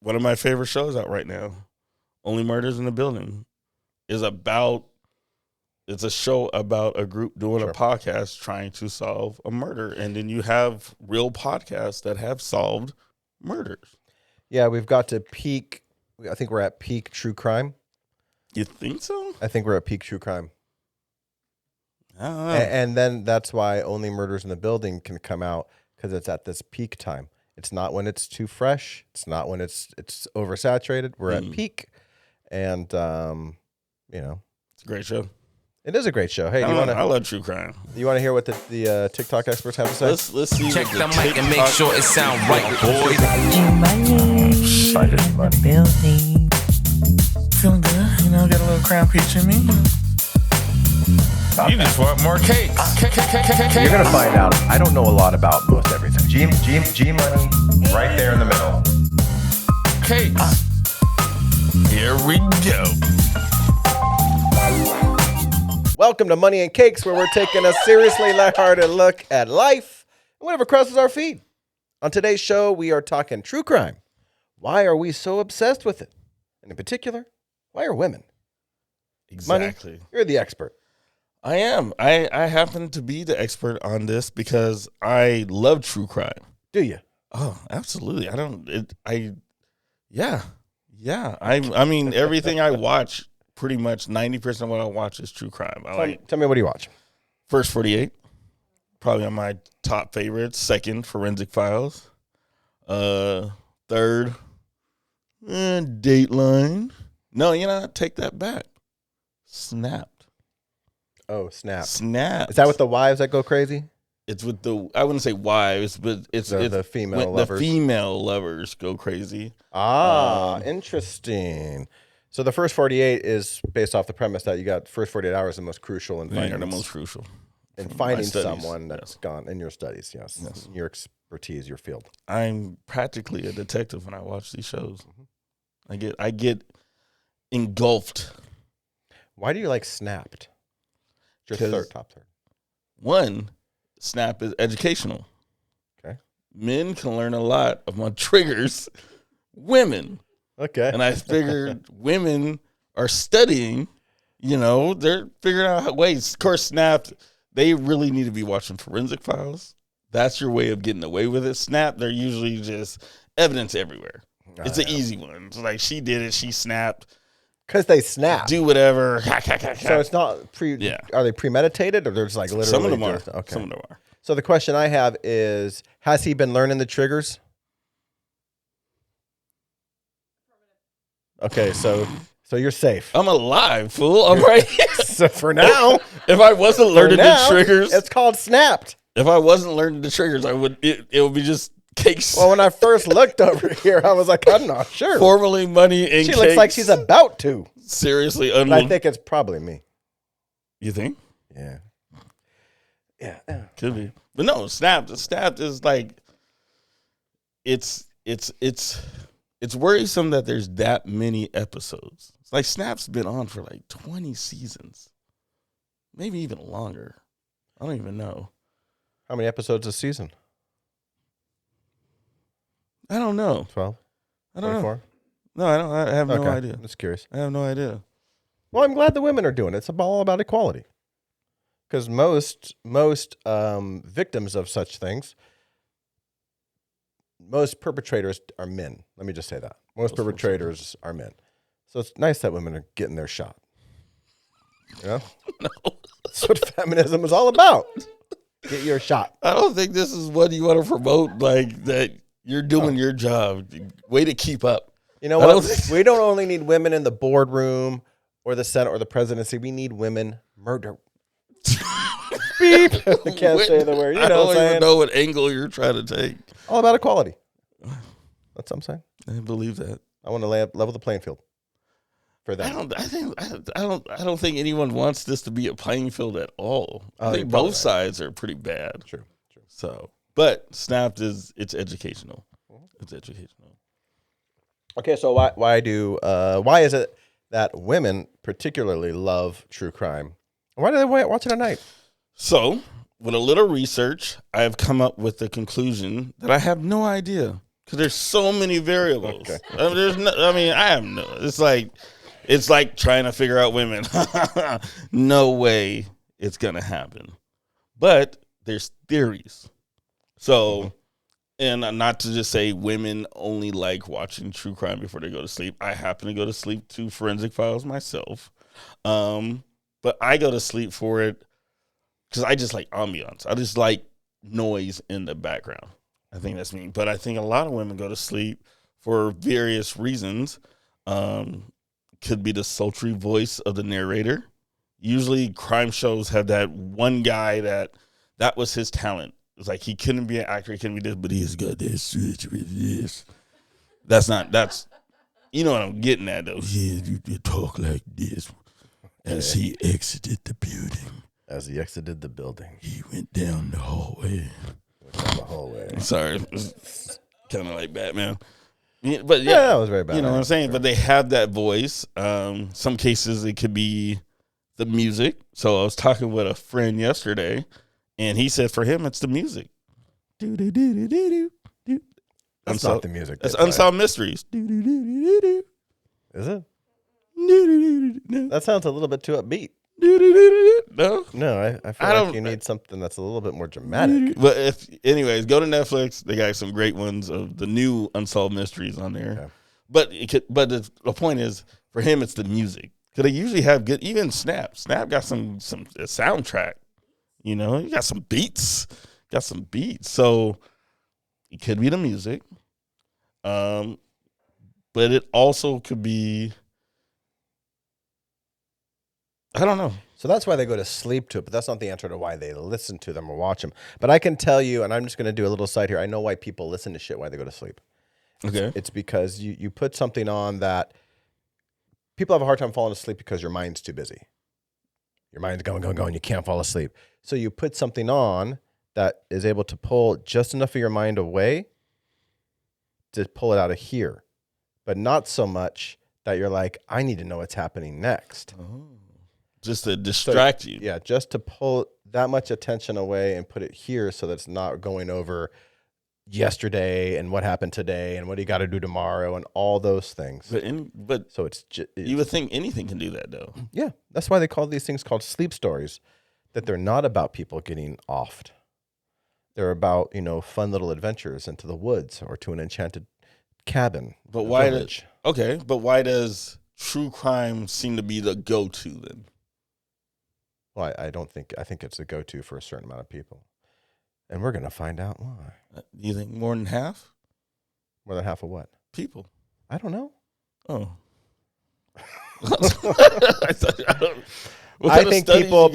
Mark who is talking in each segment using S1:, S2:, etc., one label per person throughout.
S1: one of my favorite shows out right now, Only Murders in the Building, is about. It's a show about a group doing a podcast trying to solve a murder, and then you have real podcasts that have solved murders.
S2: Yeah, we've got to peak. I think we're at peak true crime.
S1: You think so?
S2: I think we're at peak true crime.
S1: I don't know.
S2: And then that's why Only Murders in the Building can come out, because it's at this peak time. It's not when it's too fresh. It's not when it's oversaturated. We're at peak, and you know,
S1: It's a great show.
S2: it is a great show. Hey,
S1: I love true crime.
S2: You want to hear what the TikTok experts have to say?
S1: Let's see.
S3: Check the mic and make sure it sound right, boys.
S4: Money. Building.
S5: Feeling good, you know, got a little crown peach in me.
S3: You just want more cake.
S2: You're gonna find out. I don't know a lot about most everything. G money, right there in the middle.
S3: Cakes. Here we go.
S2: Welcome to Money and Cakes, where we're taking a seriously lighthearted look at life and whatever crosses our feed. On today's show, we are talking true crime. Why are we so obsessed with it? And in particular, why are women?
S1: Exactly.
S2: Money, you're the expert.
S1: I am. I happen to be the expert on this because I love true crime.
S2: Do you?
S1: Oh, absolutely. Yeah. I mean, everything I watch, pretty much 90% of what I watch is true crime.
S2: Tell me, what do you watch?
S1: First 48, probably on my top favorites. Second, Forensic Files. Third, Dateline. No, take that back. Snapped.
S2: Oh, Snapped.
S1: Snapped.
S2: Is that with the wives that go crazy?
S1: It's with I wouldn't say wives, but it's
S2: the female lovers.
S1: The female lovers go crazy.
S2: Interesting. So the first 48 is based off the premise that you got first 48 hours the most crucial in finding.
S1: Yeah, the most crucial.
S2: In finding someone that's gone in your studies, yes. Your expertise, your field.
S1: I'm practically a detective when I watch these shows. I get engulfed.
S2: Why do you like Snapped? Your top third.
S1: One, Snap is educational.
S2: Okay.
S1: Men can learn a lot about triggers. Women.
S2: Okay.
S1: And I figured women are studying, they're figuring out ways. Of course, Snap, they really need to be watching Forensic Files. That's your way of getting away with it. Snap, they're usually just evidence everywhere. It's an easy one. It's like she did it, she snapped.
S2: Because they snap.
S1: Do whatever.
S2: So it's not Are they premeditated, or they're just like literally?
S1: Some of them are.
S2: Okay.
S1: Some of them are.
S2: So the question I have is, has he been learning the triggers? Okay, so you're safe.
S1: I'm alive, fool. I'm right here.
S2: So for now,
S1: if I wasn't learning the triggers,
S2: it's called Snapped.
S1: If I wasn't learning the triggers, it would be just cakes.
S2: Well, when I first looked over here, I was like, I'm not sure.
S1: Formerly Money and Cakes.
S2: She looks like she's about to.
S1: Seriously,
S2: I think it's probably me.
S1: You think?
S2: Yeah.
S1: Could be. But no, Snapped is like it's worrisome that there's that many episodes. It's like Snap's been on for like 20 seasons. Maybe even longer. I don't even know.
S2: How many episodes a season?
S1: I don't know.
S2: 12?
S1: I don't
S2: 24?
S1: know. No, I don't. I have no idea.
S2: I'm just curious.
S1: I have no idea.
S2: Well, I'm glad the women are doing it. It's all about equality. Because most victims of such things, most perpetrators are men. Let me just say that. Most perpetrators are men. So it's nice that women are getting their shot.
S1: No.
S2: That's what feminism is all about. Get your shot.
S1: I don't think this is what you want to promote, like that you're doing your job. Way to keep up.
S2: You know what? We don't only need women in the boardroom or the Senate or the presidency. We need women murder. Beep. I can't say the word.
S1: I don't even know what angle you're trying to take.
S2: All about equality. That's what I'm saying.
S1: I believe that.
S2: I want to level the playing field for them.
S1: I don't think anyone wants this to be a playing field at all. I think both sides are pretty bad.
S2: True.
S1: So, but Snapped it's educational. It's educational.
S2: Okay, so why is it that women particularly love true crime? Why do they watch it at night?
S1: So, with a little research, I have come up with the conclusion that I have no idea. Because there's so many variables.
S2: Okay.
S1: I mean, I have no. It's like trying to figure out women. No way it's gonna happen. But there's theories. So, and not to just say women only like watching true crime before they go to sleep. I happen to go to sleep to Forensic Files myself, but I go to sleep for it because I just like ambiance. I just like noise in the background. I think that's me. But I think a lot of women go to sleep for various reasons. Could be the sultry voice of the narrator. Usually crime shows have that one guy that was his talent. It's like he couldn't be an actor, he couldn't be this, but he's got this switch with this. That's you know what I'm getting at though. Yeah, you talk like this. As he exited the building.
S2: As he exited the building.
S1: He went down the hallway. Sorry, it's kind of like Batman. But yeah,
S2: that was very bad.
S1: You know what I'm saying? But they have that voice. Some cases it could be the music. So I was talking with a friend yesterday, and he said for him it's the music.
S2: That's not the music.
S1: It's Unsolved Mysteries.
S2: Is it? That sounds a little bit too upbeat. No, I feel like you need something that's a little bit more dramatic.
S1: But anyways, go to Netflix. They got some great ones of the new Unsolved Mysteries on there. Okay. But the point is, for him, it's the music. Because they usually have good, even Snap. Snap got some soundtrack. You know, you got some beats. So it could be the music. But it also could be, I don't know.
S2: So that's why they go to sleep to it, but that's not the answer to why they listen to them or watch them. But I can tell you, and I'm just going to do a little side here. I know why people listen to shit while they go to sleep.
S1: Okay.
S2: It's because you put something on that people have a hard time falling asleep because your mind's too busy. Your mind's going. You can't fall asleep. So you put something on that is able to pull just enough of your mind away to pull it out of here, but not so much that you're like, I need to know what's happening next.
S1: Oh. Just to distract you.
S2: Yeah, just to pull that much attention away and put it here so that it's not going over yesterday and what happened today and what you got to do tomorrow and all those things.
S1: But
S2: so it's
S1: you would think anything can do that though.
S2: Yeah, that's why they call these things called sleep stories, that they're not about people getting offed. They're about, fun little adventures into the woods or to an enchanted cabin.
S1: But why does true crime seem to be the go-to then?
S2: Well, I think it's a go-to for a certain amount of people. And we're going to find out why.
S1: You think more than half?
S2: More than half of what?
S1: People.
S2: I don't know.
S1: Oh.
S2: I think people.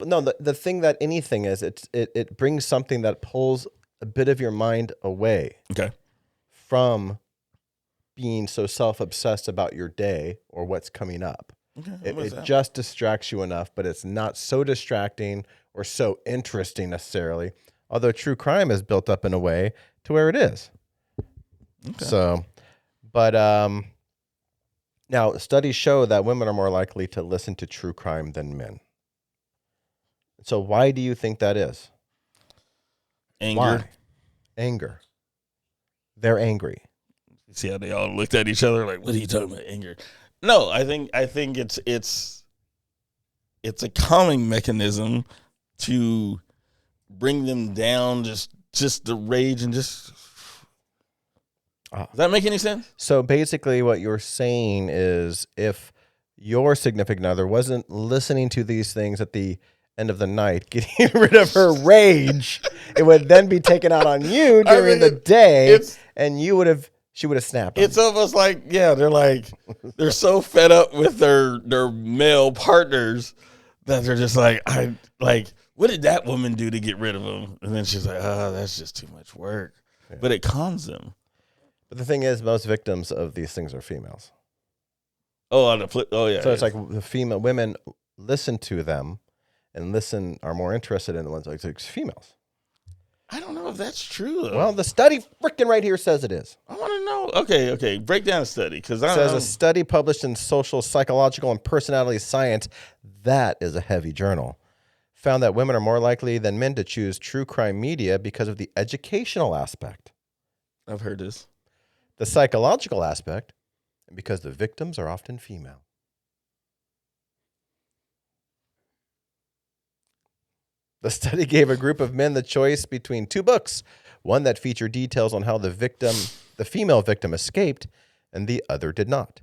S2: No, the thing that anything is, it brings something that pulls a bit of your mind away.
S1: Okay.
S2: From being so self-obsessed about your day or what's coming up.
S1: Okay,
S2: it just distracts you enough, but it's not so distracting or so interesting necessarily. Although true crime is built up in a way to where it is. Okay. So, but now studies show that women are more likely to listen to true crime than men. So why do you think that is?
S1: Anger.
S2: Why? Anger. They're angry.
S1: See how they all looked at each other like, what are you talking about, anger? No, I think it's a calming mechanism to bring them down, just the rage and just. Does that make any sense?
S2: So basically, what you're saying is, if your significant other wasn't listening to these things at the end of the night, getting rid of her rage, it would then be taken out on you during the day, and she would have snapped.
S1: It's almost like, they're so fed up with their male partners that they're just like, what did that woman do to get rid of him? And then she's like, that's just too much work. Yeah. But it calms them.
S2: But the thing is, most victims of these things are females.
S1: Oh, on the flip. Oh, yeah.
S2: So it's like the women listen to them and are more interested in the ones like females.
S1: I don't know if that's true, though.
S2: Well, the study freaking right here says it is.
S1: I want to know. Okay. Break down the study. It
S2: says a study published in Social, Psychological, and Personality Science, that is a heavy journal, found that women are more likely than men to choose true crime media because of the educational aspect.
S1: I've heard this.
S2: The psychological aspect, because the victims are often female. The study gave a group of men the choice between two books, one that featured details on how the female victim escaped, and the other did not.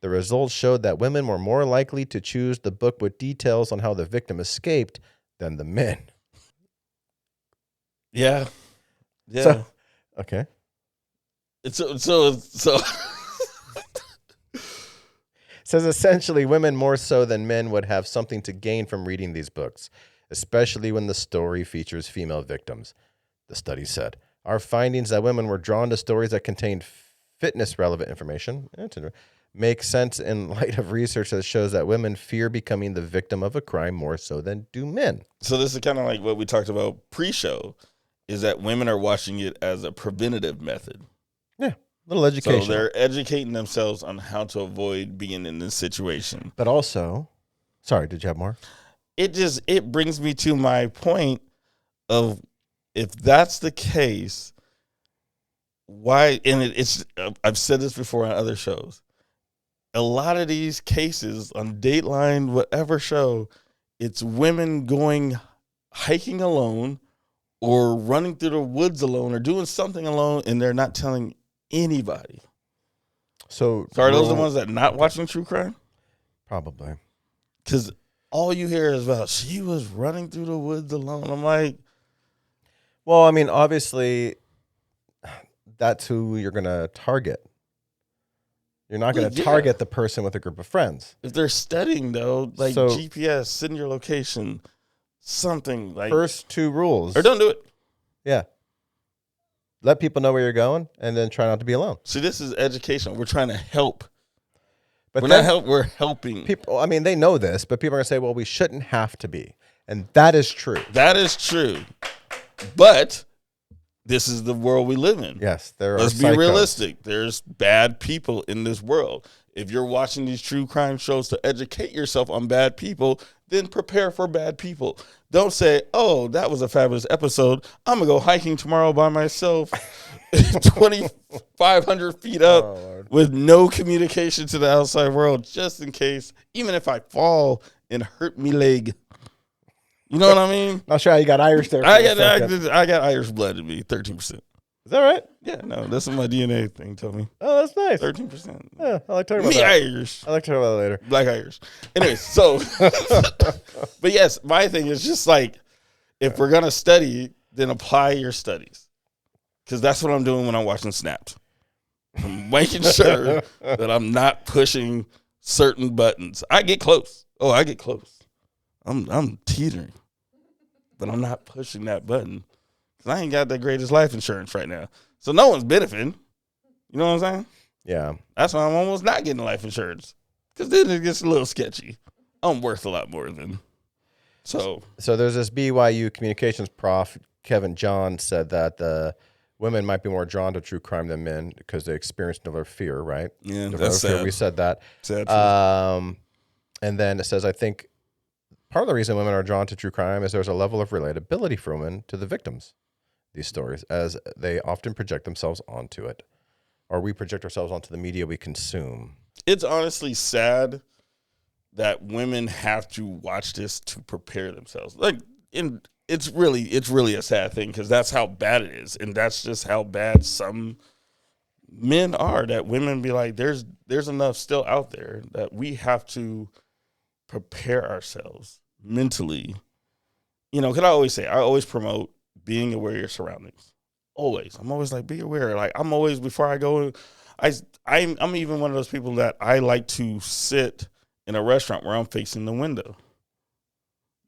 S2: The results showed that women were more likely to choose the book with details on how the victim escaped than the men.
S1: Yeah. Yeah.
S2: So, okay.
S1: It's so
S2: Says essentially women more so than men would have something to gain from reading these books, especially when the story features female victims. The study said, our findings that women were drawn to stories that contained fitness-relevant information make sense in light of research that shows that women fear becoming the victim of a crime more so than do men.
S1: So this is kind of like what we talked about pre-show, is that women are watching it as a preventative method.
S2: Yeah, little education.
S1: So they're educating themselves on how to avoid being in this situation.
S2: But also, sorry, did you have more?
S1: It brings me to my point of, if that's the case, why? And it's I've said this before on other shows. A lot of these cases on Dateline, whatever show, it's women going hiking alone or running through the woods alone or doing something alone, and they're not telling anybody.
S2: So
S1: are those the ones that not watching true crime?
S2: Probably.
S1: Because all you hear is about, she was running through the woods alone. I'm like,
S2: well, I mean, obviously, that's who you're going to target. You're not going to target the person with a group of friends.
S1: If they're studying, though, like
S2: So,
S1: GPS, send your location, something like.
S2: First two rules.
S1: Or don't do it.
S2: Yeah. Let people know where you're going, and then try not to be alone.
S1: See, this is education. We're trying to help.
S2: But
S1: We're helping.
S2: People, I mean, they know this, but people are going to say, well, we shouldn't have to be. And that is true.
S1: That is true. But this is the world we live in.
S2: Yes, there are.
S1: Let's be
S2: psychos.
S1: realistic. There's bad people in this world. If you're watching these true crime shows to educate yourself on bad people, then prepare for bad people. Don't say, oh, that was a fabulous episode. I'm going to go hiking tomorrow by myself 2,500 feet up with no communication to the outside world, just in case, even if I fall and hurt me leg. You know what I mean?
S2: Not sure how you got Irish there.
S1: I got Irish blood in me, 13%.
S2: Is that right?
S1: Yeah, no, that's what my DNA thing told me.
S2: Oh, that's nice.
S1: 13%.
S2: Yeah, I like talking about
S1: Me
S2: that.
S1: Irish.
S2: I like talking about that later.
S1: Black Irish. Anyways, so, but yes, my thing is just like, if we're going to study, then apply your studies. Because that's what I'm doing when I'm watching Snapped. I'm making sure that I'm not pushing certain buttons. I get close. Oh, I get close. I'm teetering. But I'm not pushing that button. Because I ain't got the greatest life insurance right now. So no one's benefiting. You know what I'm saying?
S2: Yeah.
S1: That's why I'm almost not getting life insurance. Because then it gets a little sketchy. I'm worth a lot more than. So
S2: there's this BYU communications prof, Kevin John, said that the women might be more drawn to true crime than men because they experience no fear, right?
S1: Yeah,
S2: No
S1: that's
S2: fear.
S1: sad.
S2: We said that.
S1: Sad
S2: And then it says, I think part of the reason women are drawn to true crime is there's a level of relatability for women to the victims, these stories, as they often project themselves onto it. Or we project ourselves onto the media we consume.
S1: It's honestly sad that women have to watch this to prepare themselves. It's really a sad thing because that's how bad it is, and that's just how bad some men are. That women be like, there's enough still out there that we have to prepare ourselves mentally. You know, because I always promote being aware of your surroundings. Always, I'm always like, be aware. Like I'm always, before I go, I'm even one of those people that I like to sit in a restaurant where I'm facing the window.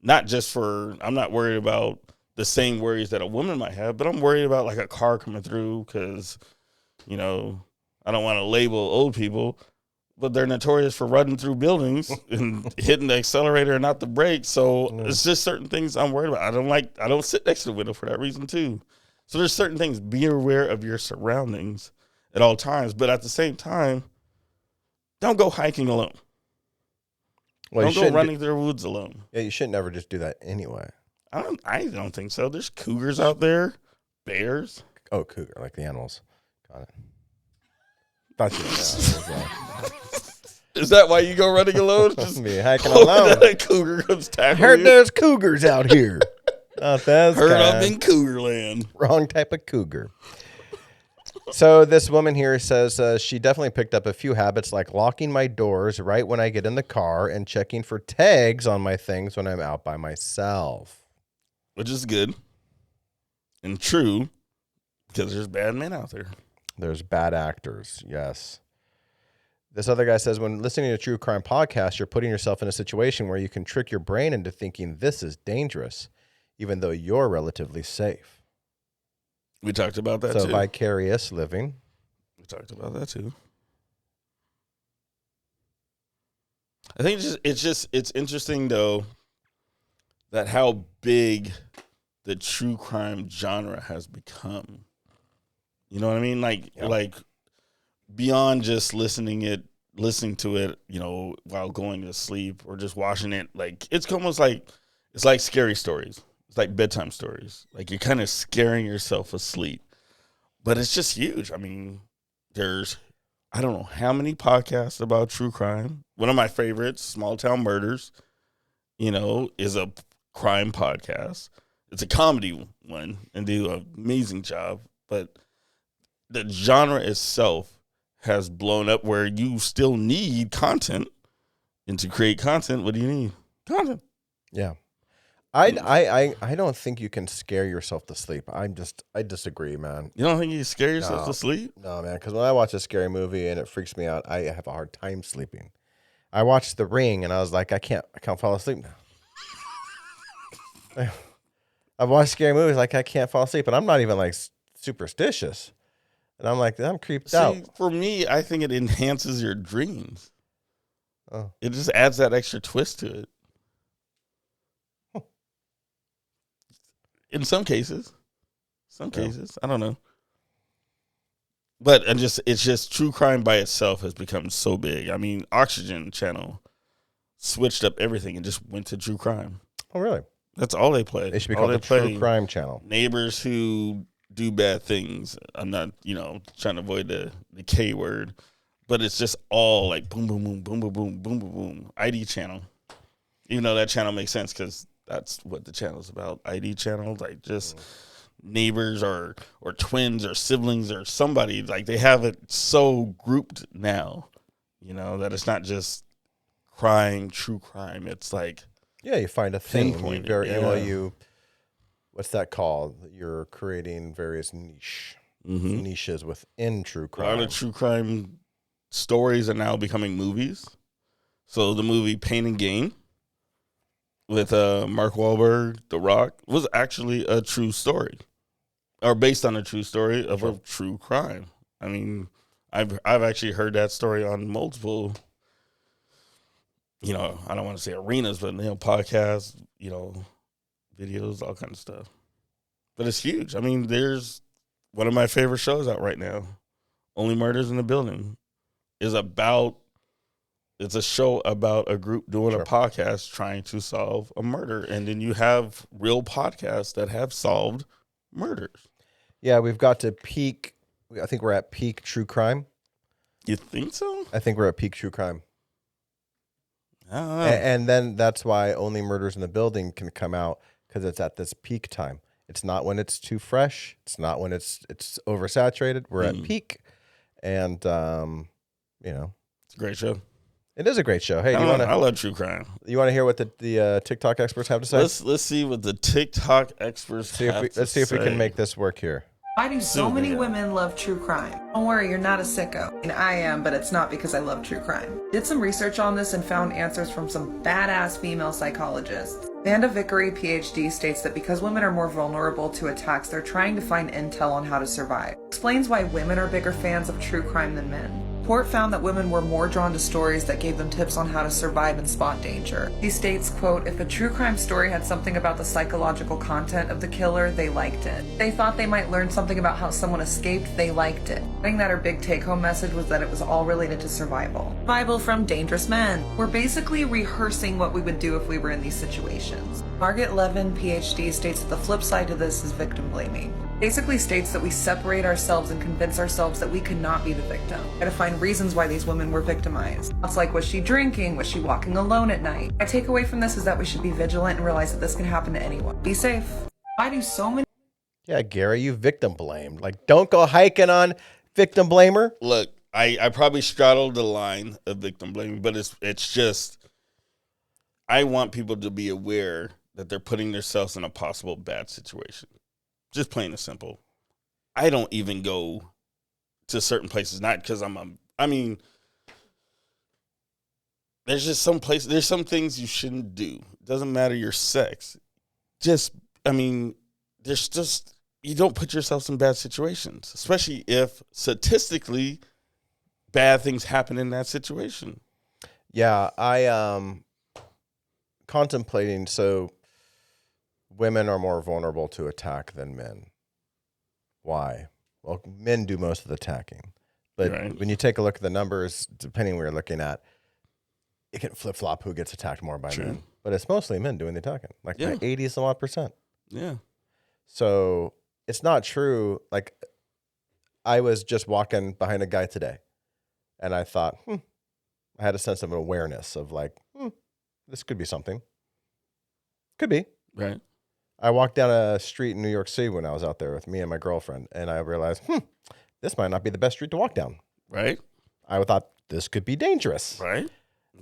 S1: Not just I'm not worried about the same worries that a woman might have, but I'm worried about like a car coming through because, you know, I don't want to label old people, but they're notorious for running through buildings and hitting the accelerator and not the brake. So it's just certain things I'm worried about. I don't sit next to the window for that reason too. So there's certain things. Be aware of your surroundings at all times, but at the same time, don't go hiking alone.
S2: Well,
S1: don't go running through the woods alone.
S2: Yeah, you should never just do that anyway.
S1: I don't think so. There's cougars out there, bears.
S2: Oh, cougar, like the animals. Got it. Thought you
S1: Is that why you go running alone? Just
S2: me hiking alone.
S1: a cougar comes
S2: I
S1: tackling
S2: heard
S1: you?
S2: there's cougars out here. Not this
S1: Heard
S2: kind.
S1: I'm in cougar land.
S2: Wrong type of cougar. So this woman here says she definitely picked up a few habits like locking my doors right when I get in the car and checking for tags on my things when I'm out by myself.
S1: Which is good and true because there's bad men out there.
S2: There's bad actors, yes. This other guy says, when listening to a true crime podcast, you're putting yourself in a situation where you can trick your brain into thinking this is dangerous, even though you're relatively safe.
S1: We talked about that
S2: So
S1: too.
S2: vicarious living.
S1: We talked about that too. I think it's interesting though that how big the true crime genre has become. You know what I mean? Like beyond just listening to it, you know, while going to sleep or just watching it. Like it's almost like it's like scary stories. It's like bedtime stories. Like you're kind of scaring yourself asleep. But it's just huge. I mean, there's I don't know how many podcasts about true crime. One of my favorites, Small Town Murders, you know, is a crime podcast. It's a comedy one and do an amazing job. But the genre itself has blown up where you still need content. And to create content, what do you need? Content.
S2: Yeah. I don't think you can scare yourself to sleep. I disagree, man.
S1: You don't think you scare yourself to sleep?
S2: No, man, because when I watch a scary movie and it freaks me out, I have a hard time sleeping. I watched The Ring and I was like, I can't fall asleep now. I've watched scary movies like I can't fall asleep, and I'm not even like superstitious. And I'm like, I'm creeped out.
S1: For me, I think it enhances your dreams.
S2: Oh.
S1: It just adds that extra twist to it. In some cases. I don't know. But it's just true crime by itself has become so big. I mean, Oxygen Channel switched up everything and just went to true crime.
S2: Oh, really?
S1: That's all they play.
S2: They should be called the True Crime Channel.
S1: Neighbors who do bad things. I'm not, trying to avoid the K word. But it's just all like boom, boom, boom, boom, boom, boom, boom, boom, boom. ID channel. Even though that channel makes sense because that's what the channel's about. ID channel, like just neighbors or twins or siblings or somebody. Like they have it so grouped now, that it's not just crime, true crime. It's like
S2: you find a theme.
S1: pinpointed,
S2: What's that called? You're creating various niches within true crime.
S1: A lot of true crime stories are now becoming movies. So the movie Pain and Gain with Mark Wahlberg, The Rock, was actually a true story, or based on a true story of a true crime. I mean, I've actually heard that story on multiple, I don't want to say arenas, but podcasts, videos, all kinds of stuff. But it's huge. I mean, there's one of my favorite shows out right now, Only Murders in the Building, it's a show about a group doing a podcast trying to solve a murder. And then you have real podcasts that have solved murders.
S2: Yeah, we've got to peak. I think we're at peak true crime.
S1: You think so?
S2: I think we're at peak true crime.
S1: I don't know.
S2: And then that's why Only Murders in the Building can come out, because it's at this peak time. It's not when it's too fresh. It's not when it's oversaturated. We're at peak. And,
S1: It's a great show.
S2: It is a great show. Hey,
S1: I love true crime.
S2: You want to hear what the TikTok experts have to say?
S1: Let's see what the TikTok experts have to say.
S2: Let's see if we can make this work here.
S4: Why do so many women love true crime? Don't worry, you're not a sicko. I mean, I am, but it's not because I love true crime. Did some research on this and found answers from some badass female psychologists. Vanda Vickery, PhD, states that because women are more vulnerable to attacks, they're trying to find intel on how to survive. Explains why women are bigger fans of true crime than men. Report found that women were more drawn to stories that gave them tips on how to survive and spot danger. He states, quote, if a true crime story had something about the psychological content of the killer, they liked it. They thought they might learn something about how someone escaped, they liked it. Adding that her big take-home message was that it was all related to survival. Survival from dangerous men. We're basically rehearsing what we would do if we were in these situations. Margaret Levin, PhD, states that the flip side to this is victim blaming. Basically states that we separate ourselves and convince ourselves that we could not be the victim. Try to find reasons why these women were victimized. It's like, was she drinking? Was she walking alone at night? My takeaway from this is that we should be vigilant and realize that this can happen to anyone. Be safe. Why do so many...
S2: Yeah, Gary, you victim blamed. Like, don't go hiking on victim blamer.
S1: Look, I probably straddled the line of victim blaming, but it's just, I want people to be aware that they're putting themselves in a possible bad situation. Just plain and simple. I don't even go to certain places, not because I mean, there's just some places, there's some things you shouldn't do. It doesn't matter your sex. There's just, you don't put yourself in bad situations, especially if statistically bad things happen in that situation.
S2: Yeah, I contemplating, so women are more vulnerable to attack than men. Why? Well, men do most of the attacking. But
S1: Right.
S2: when you take a look at the numbers, depending where you're looking at, it can flip-flop who gets attacked more by
S1: True.
S2: men. But it's mostly men doing the attacking, like
S1: Yeah.
S2: 80-some-odd%.
S1: Yeah.
S2: So it's not true. Like, I was just walking behind a guy today, and I thought, I had a sense of awareness of like, this could be something. Could be.
S1: Right.
S2: I walked down a street in New York City when I was out there with me and my girlfriend, and I realized, this might not be the best street to walk down.
S1: Right.
S2: I thought this could be dangerous.
S1: Right.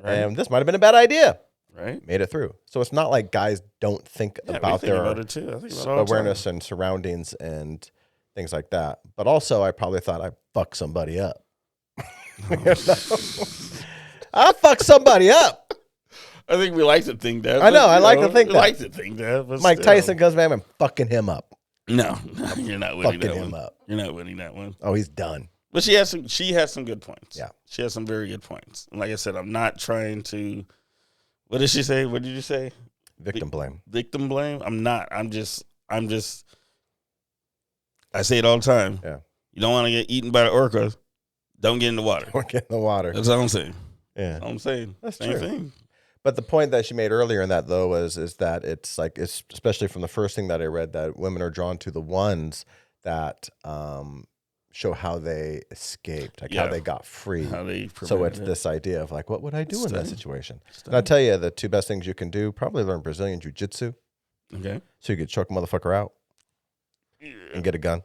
S2: And this might have been a bad idea.
S1: Right.
S2: Made it through. So it's not like guys don't think
S1: Yeah,
S2: about
S1: we think
S2: their
S1: about it too. I think about it all the
S2: awareness
S1: time.
S2: and surroundings and things like that. But also, I probably thought I'd fuck somebody up. I fuck somebody up.
S1: I think we like to think that.
S2: I know,
S1: but,
S2: I
S1: you
S2: like to think
S1: we
S2: that.
S1: like to think that. But
S2: Mike
S1: still.
S2: Tyson comes back and fucking him up.
S1: No, you're not winning
S2: Fucking
S1: that
S2: him
S1: one.
S2: up.
S1: You're not winning that one.
S2: Oh, he's done.
S1: But she has some good points.
S2: Yeah.
S1: She has some very good points. And like I said, I'm not trying to. What did she say? What did you say?
S2: Victim blame.
S1: Victim blame? I'm not. I'm just. I say it all the time.
S2: Yeah.
S1: You don't want to get eaten by the orcas. Don't get in the water.
S2: Don't get in the water.
S1: That's all I'm saying.
S2: Yeah.
S1: That's all I'm saying.
S2: That's
S1: Same
S2: true.
S1: thing.
S2: But the point that she made earlier in that, though, is that it's like, it's especially from the first thing that I read, that women are drawn to the ones that show how they escaped, like how
S1: Yeah.
S2: they got free.
S1: How they
S2: So it's
S1: prevented it.
S2: this idea of like, what would I do in that
S1: Study.
S2: situation?
S1: Study.
S2: And I'll tell you, the two best things you can do, probably learn Brazilian jiu-jitsu,
S1: Okay.
S2: so you could choke a motherfucker out and get a gun.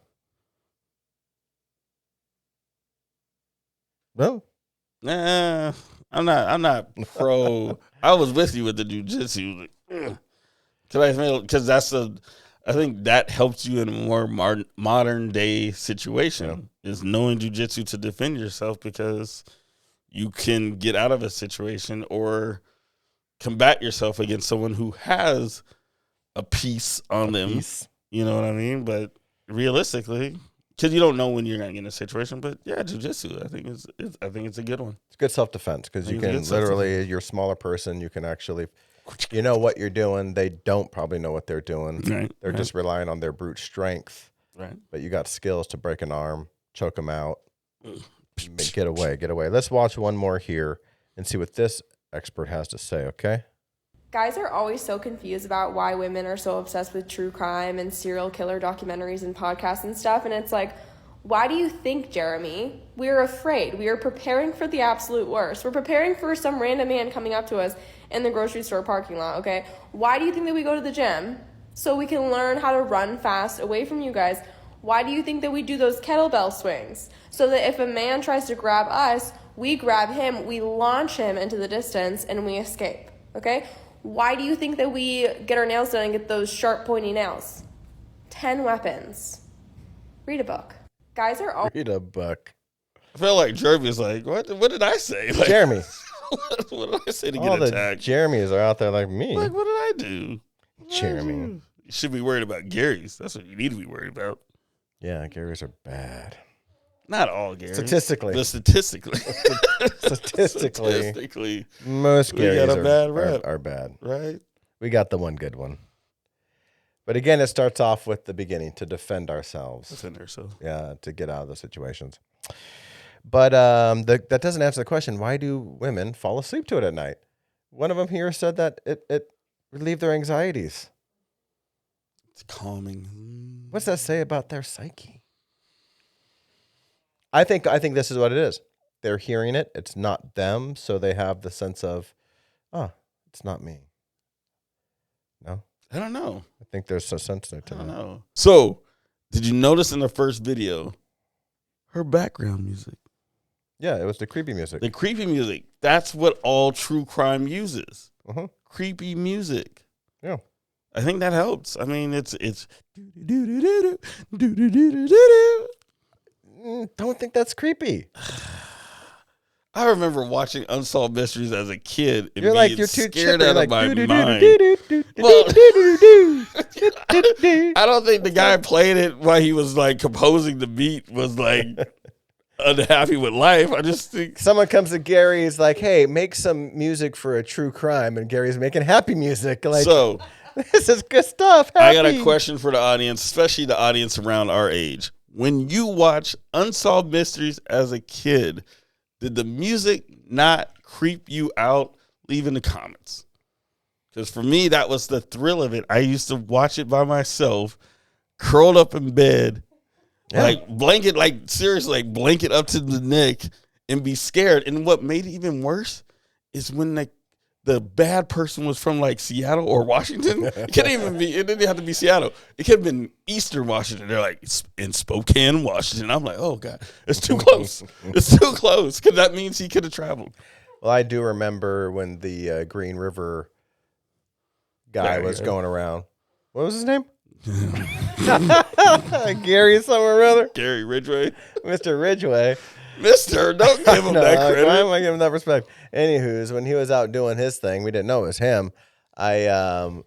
S2: No?
S1: Nah, I'm not pro. I was with you with the jujitsu, because I think that helps you in a more modern day situation. Is knowing jujitsu to defend yourself, because you can get out of a situation or combat yourself against someone who has a piece on them.
S2: Peace.
S1: You know what I mean? But realistically, because you don't know when you're going to get in a situation. But yeah, jiu-jitsu, I think it's a good one.
S2: It's good self-defense, because you
S1: It's good
S2: can
S1: self-defense.
S2: literally, you're a smaller person, you can actually, you know what you're doing. They don't probably know what they're doing.
S1: Right.
S2: They're
S1: right,
S2: just relying on their brute strength,
S1: right.
S2: but you got skills to break an arm, choke them out, get away. Let's watch one more here and see what this expert has to say, okay?
S6: Guys are always so confused about why women are so obsessed with true crime and serial killer documentaries and podcasts and stuff. And it's like, why do you think, Jeremy? We're afraid. We are preparing for the absolute worst. We're preparing for some random man coming up to us in the grocery store parking lot, okay? Why do you think that we go to the gym? So we can learn how to run fast away from you guys. Why do you think that we do those kettlebell swings? So that if a man tries to grab us, we grab him, we launch him into the distance, and we escape, okay? Why do you think that we get our nails done and get those sharp, pointy nails? 10 weapons. Read a book. Guys are all
S2: Read a book.
S1: I feel like Jeremy's like, what did I say? Like,
S2: Jeremy.
S1: what did I say to
S2: All
S1: get
S2: the
S1: attacked?
S2: Jeremys are out there like me.
S1: Like, what did I do?
S2: Jeremy.
S1: You should be worried about Gary's. That's what you need to be worried about.
S2: Yeah, Garys are bad.
S1: Not all Gary's.
S2: Statistically.
S1: But statistically.
S2: Statistically, most
S1: We got
S2: Garys
S1: a bad rep.
S2: are bad.
S1: Right?
S2: We got the one good one. But again, it starts off with the beginning, to defend ourselves.
S1: Defend ourselves.
S2: Yeah, to get out of those situations. But that doesn't answer the question, why do women fall asleep to it at night? One of them here said that it relieved their anxieties.
S1: It's calming.
S2: What's that say about their psyche? I think this is what it is. They're hearing it. It's not them, so they have the sense of, oh, it's not me. No,
S1: I don't know.
S2: I think there's a sense there to
S1: I don't
S2: that.
S1: know. So, did you notice in the first video, her background music?
S2: Yeah, it was the creepy music.
S1: The creepy music. That's what all true crime uses.
S2: Mhm.
S1: Creepy music.
S2: Yeah.
S1: I think that helps. I mean, it's
S2: Don't think that's creepy.
S1: I remember watching Unsolved Mysteries as a kid and
S2: You're
S1: being
S2: you're too
S1: scared
S2: chippy,
S1: out of my mind.
S2: Well,
S1: I don't think the guy playing it while he was like composing the beat was like unhappy with life. I just think
S2: someone comes to Gary, is like, "Hey, make some music for a true crime," and Gary's making happy music. Like,
S1: so.
S2: This is good stuff. Happy.
S1: I got a question for the audience, especially the audience around our age. When you watch Unsolved Mysteries as a kid, did the music not creep you out? Leave in the comments. Because for me, that was the thrill of it. I used to watch it by myself, curled up in bed, like blanket, like seriously, like blanket up to the neck and be scared. And what made it even worse is when the bad person was from like Seattle or Washington. It couldn't even be, it didn't have to be Seattle. It could have been Eastern Washington. They're like, it's in Spokane, Washington. I'm like, oh God, it's too close. It's too close. Because that means he could have traveled.
S2: Well, I do remember when the Green River guy was going around. What was his name? Gary somewhere or other.
S1: Gary Ridgway.
S2: Mr. Ridgway.
S1: Mister, don't give him that credit.
S2: Why am I giving him that respect? Anywho's, when he was out doing his thing, we didn't know it was him. When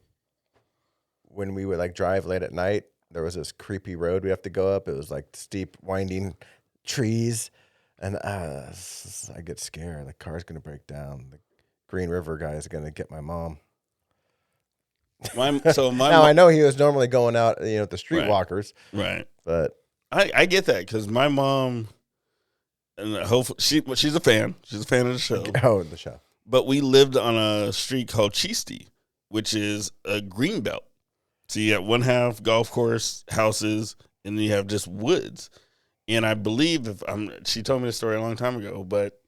S2: we would like drive late at night, there was this creepy road we have to go up. It was like steep, winding trees, and I get scared. The car's gonna break down. The Green River guy is gonna get my mom. Now I know he was normally going out, with the streetwalkers,
S1: right?
S2: But
S1: I get that because my mom. And hopefully she's a fan. She's a fan of the show.
S2: Oh, the show.
S1: But we lived on a street called Cheesty, which is a green belt. So you have one half golf course, houses, and then you have just woods. And I believe she told me the story a long time ago, but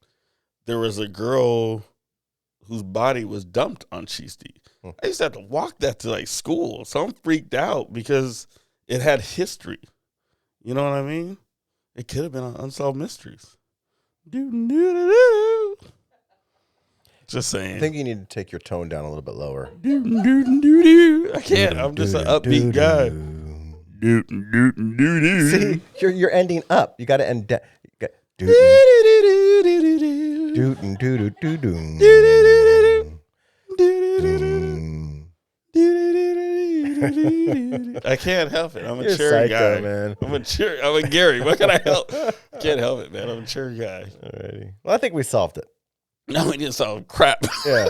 S1: there was a girl whose body was dumped on Cheesty. I used to have to walk that to like school. So I'm freaked out because it had history. You know what I mean? It could have been on Unsolved Mysteries. Just saying.
S2: I think you need to take your tone down a little bit lower.
S1: I can't. I'm just an upbeat guy.
S2: See, you're ending up. You got to end down.
S1: I can't help it. I'm a
S2: You're
S1: cherry
S2: psycho,
S1: guy,
S2: man.
S1: I'm a Gary. What can I help? Can't help it, man. I'm a cherry guy.
S2: Alrighty. Well, I think we solved it.
S1: No, we didn't solve crap.
S2: Yeah.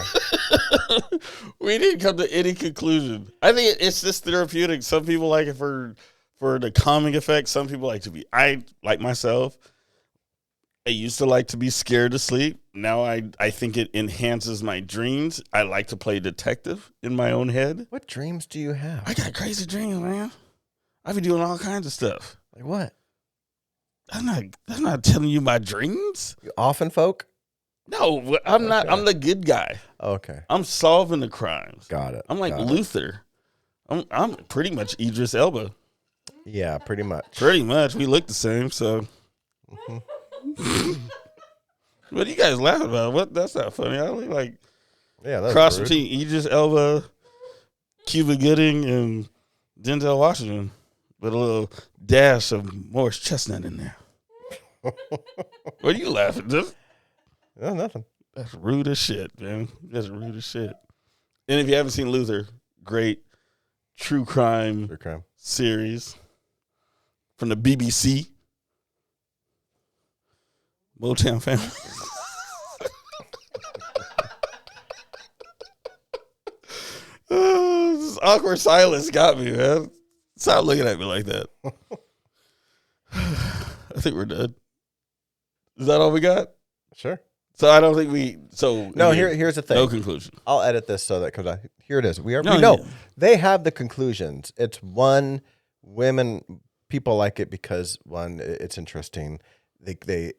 S1: We didn't come to any conclusion. I think it's just therapeutic. Some people like it for the calming effect. Some people like to be. I like myself. I used to like to be scared to sleep. Now I think it enhances my dreams. I like to play detective in my own head.
S2: What dreams do you have?
S1: I got crazy dreams, man. I be doing all kinds of stuff.
S2: Like what?
S1: I'm not telling you my dreams.
S2: You often folk?
S1: No, I'm not. I'm the good guy.
S2: Okay.
S1: I'm solving the crimes.
S2: Got it.
S1: I'm like
S2: Got it.
S1: Luther. I'm pretty much Idris Elba.
S2: Yeah, pretty much.
S1: Pretty much. We look the same, so. What are you guys laughing about? What? That's not funny. I look like
S2: That's
S1: cross
S2: rude.
S1: between Idris Elba, Cuba Gooding, and Denzel Washington, with a little dash of Morris Chestnut in there. What are you laughing at?
S2: No, nothing.
S1: That's rude as shit, man. That's rude as shit. And if you haven't seen Luther, great true crime series from the BBC. Motown Family. This awkward silence got me, man. Stop looking at me like that. I think we're done. Is that all we got?
S2: Sure.
S1: So I don't think we. So
S2: no. Here's the thing.
S1: No conclusion.
S2: I'll edit this so that comes out. Here it is. We know
S1: yeah.
S2: they have the conclusions. It's one people like it because one, it's interesting. You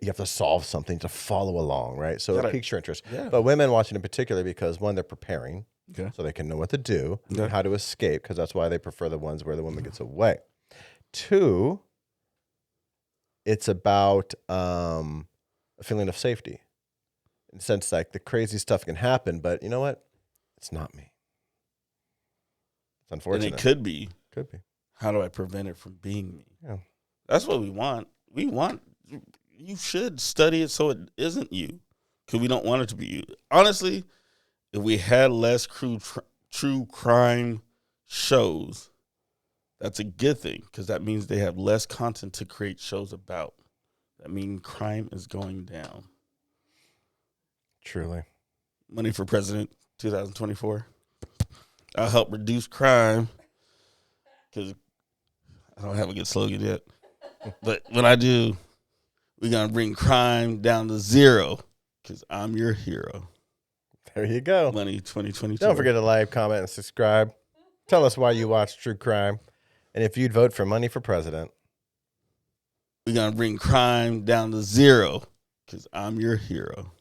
S2: have to solve something to follow along, right? So it piques your interest.
S1: Yeah.
S2: But women watch it in particular because one, they're preparing,
S1: Okay.
S2: so they can know what to do,
S1: Okay.
S2: and how to escape, because that's why they prefer the ones where the woman gets away. Two, it's about a feeling of safety. In the sense, like, the crazy stuff can happen, but you know what? It's not me. It's unfortunate.
S1: And it could be.
S2: Could be.
S1: How do I prevent it from being me?
S2: Yeah.
S1: That's what we want. You should study it so it isn't you, because we don't want it to be you. Honestly, if we had less true crime shows, that's a good thing, because that means they have less content to create shows about. That means crime is going down.
S2: Truly.
S1: Money for President 2024. I'll help reduce crime, because I don't have a good slogan yet. But when I do, we're going to bring crime down to zero, because I'm your hero.
S2: There you go.
S1: Money 2022.
S2: Don't forget to like, comment, and subscribe. Tell us why you watch True Crime, and if you'd vote for Money for President.
S1: We're going to bring crime down to zero, because I'm your hero.